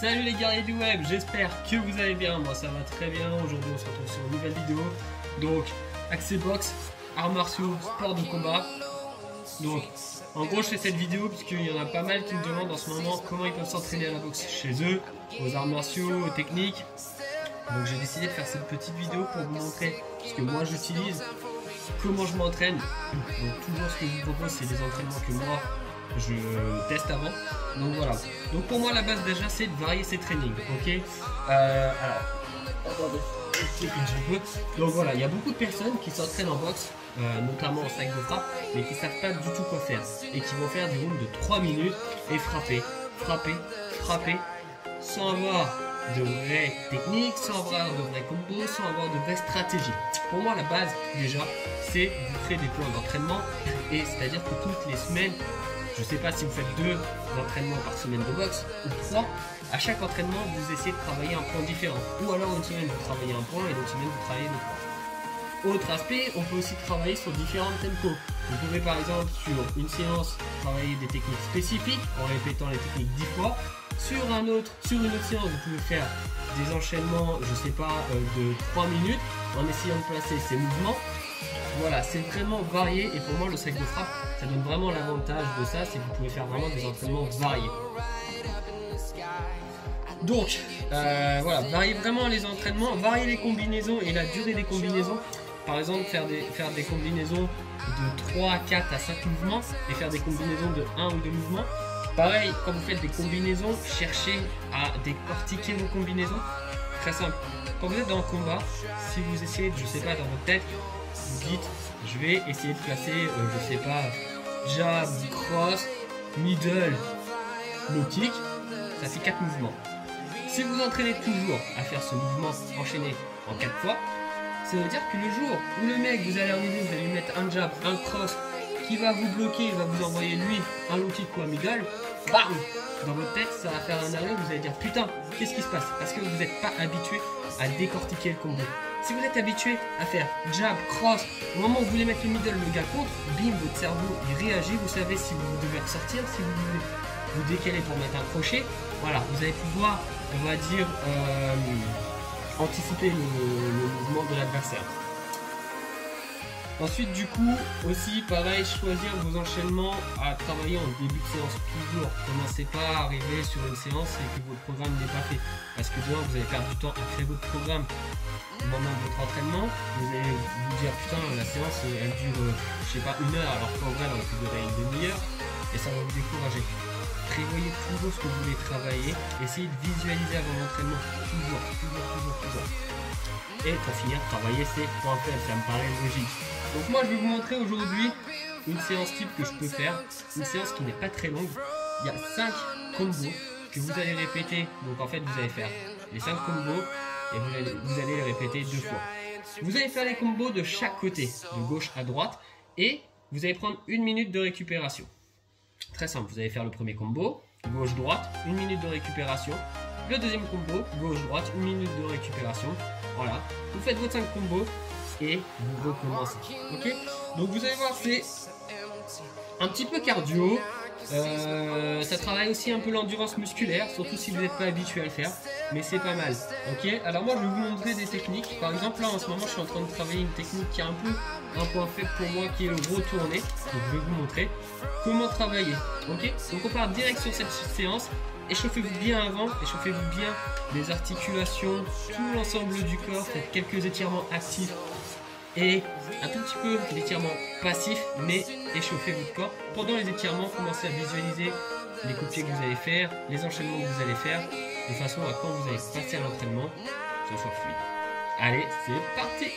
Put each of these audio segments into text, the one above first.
Salut les guerriers du web, j'espère que vous allez bien, moi ça va très bien. Aujourd'hui on se retrouve sur une nouvelle vidéo. Donc accès boxe, arts martiaux, sport de combat. Donc en gros je fais cette vidéo puisqu'il y en a pas mal qui me demandent en ce moment comment ils peuvent s'entraîner à la boxe chez eux, aux arts martiaux, aux techniques. Donc j'ai décidé de faire cette petite vidéo pour vous montrer ce que moi j'utilise, comment je m'entraîne. Donc toujours ce que je vous propose c'est des entraînements que moi je teste avant. Donc voilà. Donc pour moi la base déjà c'est de varier ses trainings. Ok. Alors attendez. Donc voilà, il y a beaucoup de personnes qui s'entraînent en boxe, notamment en sac de frappe, mais qui ne savent pas du tout quoi faire. Et qui vont faire des rounds de 3 minutes et frapper, frapper, frapper, sans avoir de vraies techniques, sans avoir de vrais combos, sans avoir de vraies stratégies. Pour moi la base déjà c'est vous créer des plans d'entraînement, et c'est-à-dire que toutes les semaines, je ne sais pas si vous faites 2 entraînements par semaine de boxe ou 3, à chaque entraînement vous essayez de travailler un point différent. Ou alors une semaine vous travaillez un point et l'autre semaine vous travaillez le point. Autre aspect, on peut aussi travailler sur différentes tempos. Vous pouvez par exemple sur une séance travailler des techniques spécifiques en répétant les techniques 10 fois. Sur une autre séance vous pouvez faire des enchaînements, je sais pas, de 3 minutes en essayant de placer ces mouvements. Voilà, c'est vraiment varié, et pour moi le sac de frappe ça donne vraiment l'avantage de ça, c'est que vous pouvez faire vraiment des entraînements variés. Donc voilà, varier vraiment les entraînements, varier les combinaisons et la durée des combinaisons. Par exemple faire des combinaisons de 3, 4 à 5 mouvements et faire des combinaisons de 1 ou 2 mouvements. Pareil, quand vous faites des combinaisons, cherchez à décortiquer vos combinaisons. Très simple, quand vous êtes dans le combat, si vous essayez, je sais pas, dans votre tête, vous dites je vais essayer de placer, je sais pas, jab, cross, middle, low kick, ça fait 4 mouvements. Si vous entraînez toujours à faire ce mouvement enchaîné en 4 fois, ça veut dire que le jour où le mec, vous allez arriver, vous allez lui mettre un jab, un cross, qui va vous bloquer, il va vous envoyer lui un low kick ou un middle, bam, dans votre tête ça va faire un arrêt, vous allez dire putain, qu'est-ce qui se passe? Parce que vous n'êtes pas habitué à décortiquer le combo. Si vous êtes habitué à faire jab, cross, au moment où vous voulez mettre le middle, le gars contre, bim, votre cerveau il réagit, vous savez si vous devez ressortir, si vous devez vous décaler pour mettre un crochet. Voilà, vous allez pouvoir, on va dire, anticiper le mouvement de l'adversaire. Ensuite du coup, aussi pareil, choisir vos enchaînements à travailler en début de séance. Toujours, commencez pas à arriver sur une séance et que votre programme n'est pas fait. Parce que demain vous allez perdre du temps à créer votre programme au moment de votre entraînement. Vous allez vous dire putain la séance elle dure je sais pas 1 heure alors qu'en vrai elle aurait pu durer une demi-heure, et ça va vous décourager. Prévoyez toujours ce que vous voulez travailler, essayez de visualiser avant l'entraînement, toujours. Et pour finir, travailler ses points faibles, ça me paraît logique. Donc moi je vais vous montrer aujourd'hui une séance type que je peux faire, une séance qui n'est pas très longue. Il y a 5 combos que vous allez répéter, donc en fait vous allez faire les 5 combos et vous allez les répéter 2 fois. Vous allez faire les combos de chaque côté, de gauche à droite, et vous allez prendre 1 minute de récupération. Très simple, vous allez faire le premier combo, gauche-droite, 1 minute de récupération. Le deuxième combo, gauche-droite, 1 minute de récupération. Voilà, vous faites votre 5 combos et vous recommencez. Ok, donc vous allez voir, c'est un petit peu cardio. Ça travaille aussi un peu l'endurance musculaire, surtout si vous n'êtes pas habitué à le faire, mais c'est pas mal. Ok, alors moi je vais vous montrer des techniques. Par exemple là en ce moment je suis en train de travailler une technique qui a un peu un point faible pour moi, qui est le retourné. Donc je vais vous montrer comment travailler. Ok, donc on part direct sur cette séance. Échauffez-vous bien avant, échauffez-vous bien les articulations, tout l'ensemble du corps, faites quelques étirements actifs et un tout petit peu d'étirements passifs, mais échauffez votre corps. Pendant les étirements, commencez à visualiser les coups de pied que vous allez faire, les enchaînements que vous allez faire, de façon à quand vous allez passer à l'entraînement, ce soit fluide. Allez, c'est parti!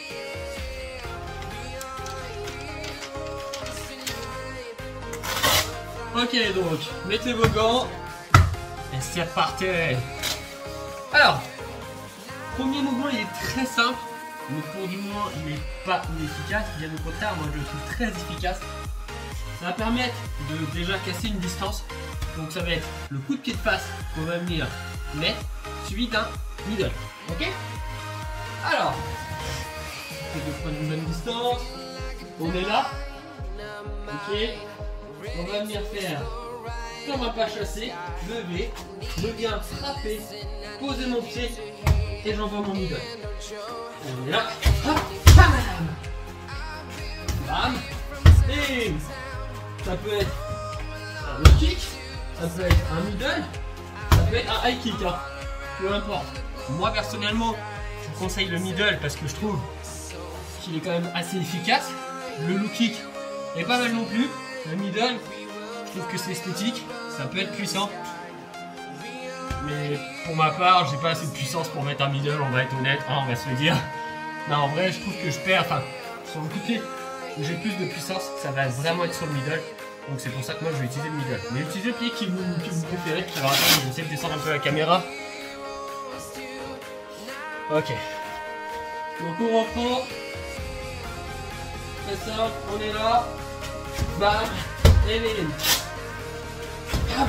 Ok, donc, mettez vos gants. Et c'est parti. Alors, premier mouvement il est très simple, mais pour du moins il n'est pas inefficace, bien au contraire, moi je le trouve très efficace. Ça va permettre de déjà casser une distance, donc ça va être le coup de pied de face qu'on va venir mettre, suivi d'un middle, ok. Alors, on va prendre une bonne distance, on est là, ok, on va venir faire Attention à ne pas chasser, lever, je viens frapper, poser mon pied et j'envoie mon middle. Et on est là, hop, bam, bam, et ça peut être un low kick, ça peut être un middle, ça peut être un high kick, hein. Peu importe. Moi personnellement, je vous conseille le middle parce que je trouve qu'il est quand même assez efficace. Le low kick est pas mal non plus. Le middle, je trouve que c'est esthétique, ça peut être puissant. Mais pour ma part, j'ai pas assez de puissance pour mettre un middle, on va être honnête, hein, on va se le dire. Non, en vrai, je trouve que je perds, enfin, sur le coup de pied où j'ai plus de puissance, ça va vraiment être sur le middle. Donc c'est pour ça que moi je vais utiliser le middle. Mais utilisez le pied qui vous préférez. Alors attends, je vais essayer de descendre un peu la caméra. Ok. Donc on reprend. C'est ça, on est là. Bam. Et bim. Bam.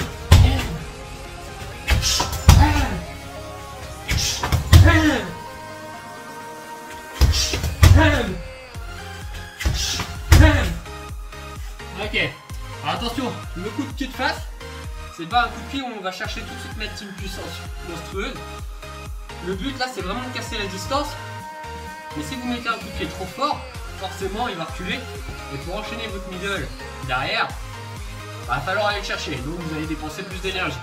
Ok, alors attention, le coup de pied de face, c'est pas un coup de pied où on va chercher tout de suite mettre une puissance monstrueuse. Le but là, c'est vraiment de casser la distance. Mais si vous mettez un coup de pied trop fort, forcément il va reculer. Et pour enchaîner votre middle derrière, il va falloir aller le chercher. Donc vous allez dépenser plus d'énergie.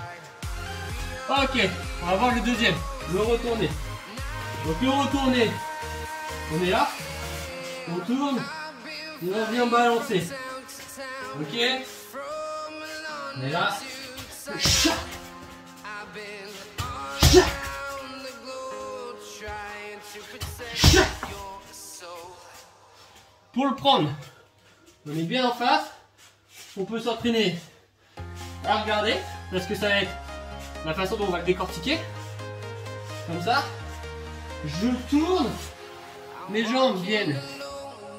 Ok, on va voir le deuxième, le retourné. Donc le retourné, on est là, on tourne, et on vient balancer. Ok, on est là. Pour le prendre, on est bien en face. On peut s'entraîner à regarder parce que ça va être la façon dont on va le décortiquer. Comme ça. Je tourne, mes jambes viennent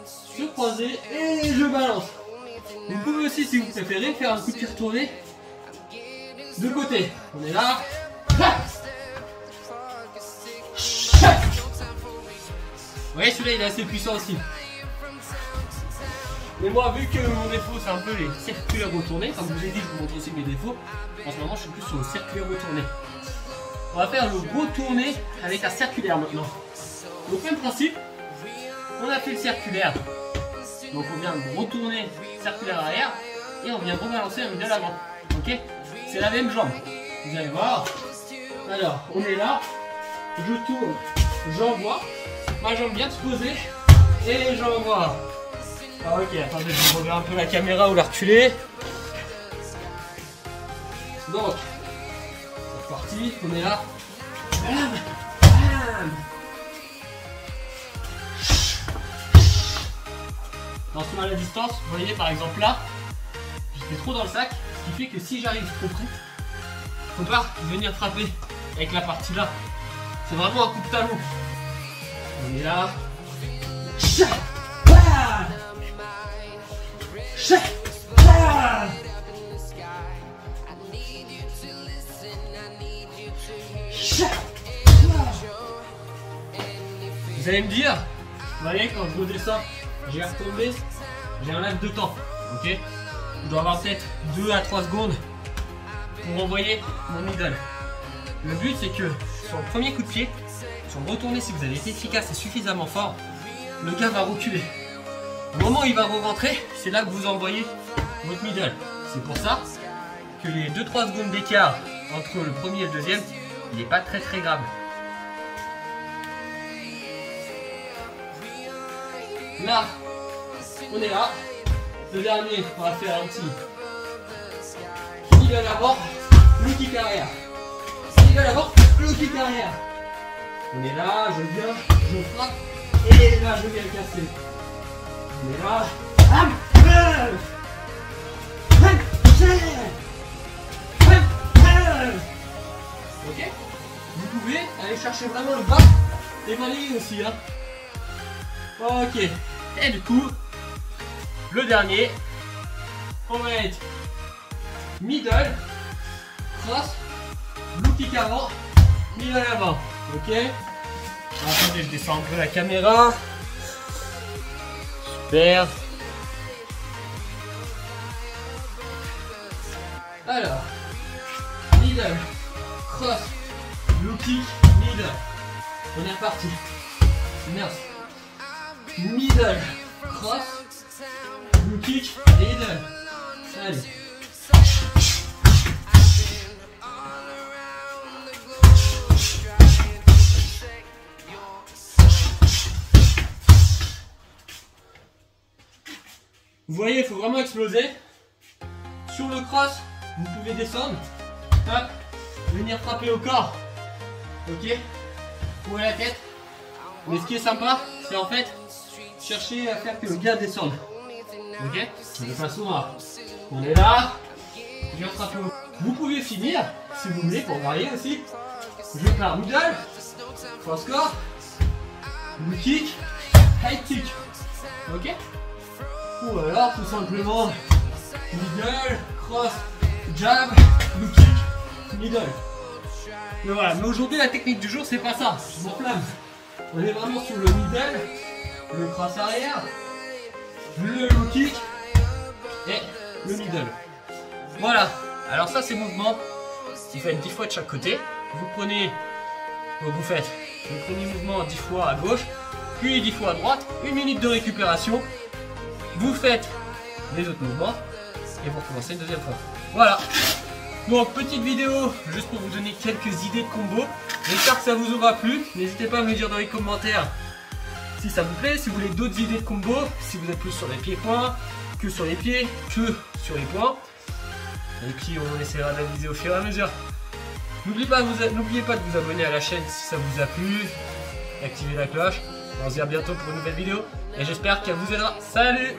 se croiser et je balance. Vous pouvez aussi, si vous préférez, faire un coup de pied retourné de côté. On est là. Vous voyez, celui-là il est assez puissant aussi. Mais moi, vu que mon défaut c'est un peu les circulaires retournés, comme je vous ai dit, je vous montre aussi mes défauts. En ce moment, je suis plus sur le circulaire retourné. On va faire le retourné avec un circulaire maintenant. Donc même principe, on a fait le circulaire. Donc on vient retourner circulaire arrière et on vient rebalancer un middle avant. Ok, c'est la même jambe. Vous allez voir. Alors on est là, je tourne, j'envoie. Ma jambe vient de se poser et j'envoie. Ah, ok, attendez, je vais regarder un peu la caméra ou la reculer. Donc, c'est parti, on est là. Bam, bam. Attention à la distance, vous voyez par exemple là, j'étais trop dans le sac, ce qui fait que si j'arrive trop près, faut pas venir frapper avec la partie là. C'est vraiment un coup de talon. On est là. Vous allez me dire, vous voyez quand je redescends, j'ai retombé, j'ai un laps de temps, ok. Je dois avoir peut-être 2 à 3 secondes pour envoyer mon middle. Le but c'est que sur le premier coup de pied, sur le retourné, si vous avez été efficace et suffisamment fort, le gars va reculer. Au moment où il va re-rentrer, c'est là que vous envoyez votre middle. C'est pour ça que les 2-3 secondes d'écart entre le premier et le deuxième, il n'est pas très grave. Là, on est là. Le dernier, on va faire un petit middle avant, le kick arrière. Middle avant, le kick arrière. On est là, je viens, je frappe, et là je viens le casser. On est là. Ok. Vous pouvez aller chercher vraiment le bas et balayer aussi. Hein. Ok. Et du coup, le dernier, on va être middle, cross, blue kick avant, middle avant. Ok. Attendez, je descends un peu la caméra. Super. Alors, middle, cross, low kick, middle. On est reparti. Merci. Middle, cross, low kick, middle. Allez. Vous voyez, il faut vraiment exploser. Sur le cross, vous pouvez descendre. Hop, venir frapper au corps. Ok, ou à la tête. Mais ce qui est sympa, c'est en fait chercher à faire que le gars descende. Ok, de façon à. On est là. Je viens frapper au. Vous pouvez finir, si vous voulez, pour varier aussi. Je pars middle, cross corps, low kick, high kick. Ok. Ou alors tout simplement middle, cross, jab, low kick, middle. Mais voilà, mais aujourd'hui la technique du jour c'est pas ça, je vous enflamme. On est vraiment sur le middle, le cross arrière, le low kick et le middle. Voilà, alors ça c'est mouvement. Vous faites 10 fois de chaque côté. Vous prenez, donc vous faites le premier mouvement 10 fois à gauche, puis 10 fois à droite, 1 minute de récupération. Vous faites les autres mouvements et vous recommencez une deuxième fois. Voilà. Donc petite vidéo juste pour vous donner quelques idées de combos. J'espère que ça vous aura plu. N'hésitez pas à me le dire dans les commentaires si ça vous plaît, si vous voulez d'autres idées de combos, si vous êtes plus sur les pieds-points, que sur les pieds, que sur les points. Et puis on essaiera d'analyser au fur et à mesure. N'oubliez pas de vous abonner à la chaîne si ça vous a plu. Activez la cloche. On se dit à bientôt pour une nouvelle vidéo. Et j'espère qu'elle vous aidera. Salut!